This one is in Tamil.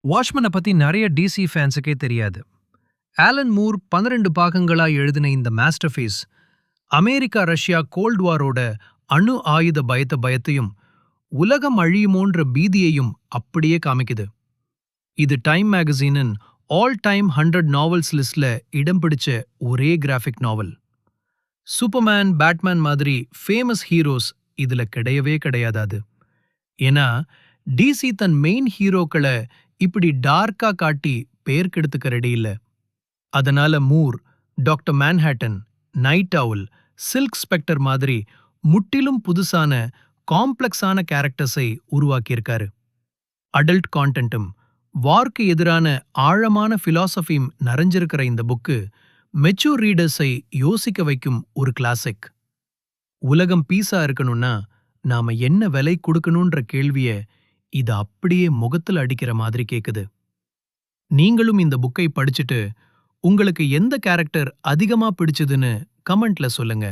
வாட்ச்மேனை பத்தி நிறைய டிசி ஃபேன்ஸுக்கே தெரியாது. ஆலன் மூர் 12 பாகங்களா எழுதின இந்த மாஸ்டர்பீஸ் அமெரிக்கா ரஷ்யா கோல்ட் வாரோட அணு ஆயுத பயத்தையும் உலகம் அழியுமோன்ற பீதியையும் அப்படியே காமிக்குது. இது டைம் மேகசினின் ஆல் டைம் 100 நாவல்ஸ் லிஸ்ட்ல இடம் பிடிச்ச ஒரே கிராஃபிக் நாவல். சூப்பர்மேன், பேட்மேன் மாதிரி ஃபேமஸ் ஹீரோஸ் இதுல கிடையவே கிடையாதாது. ஏன்னா டிசி தன் மெயின் ஹீரோக்களை இப்படி டார்க்கா காட்டி பேர் கெடுத்துக்க ரெடி இல்ல. அதனால மூர் டாக்டர் மேன்ஹாட்டன், நைட் அவுல், சில்க் ஸ்பெக்டர் மாதிரி முற்றிலும் புதுசான காம்ப்ளெக்ஸான கேரக்டர்ஸை உருவாக்கியிருக்காரு. அடல்ட் கான்டென்ட்டும் வார்க்கு எதிரான ஆழமான பிலாசபியும் நிறைஞ்சிருக்கிற இந்த புக்கு மெச்சூர் ரீடர்ஸை யோசிக்க வைக்கும் ஒரு கிளாசிக். உலகம் பீஸா இருக்கணும்னா நாம என்ன விலை கொடுக்கணும்ன்ற கேள்விய இது அப்படியே முகத்துல அடிக்கிற மாதிரி கேக்குது. நீங்களும் இந்த புக்கை படிச்சுட்டு உங்களுக்கு எந்த கேரக்டர் அதிகமா பிடிச்சதுன்னு கமெண்ட்ல சொல்லுங்க.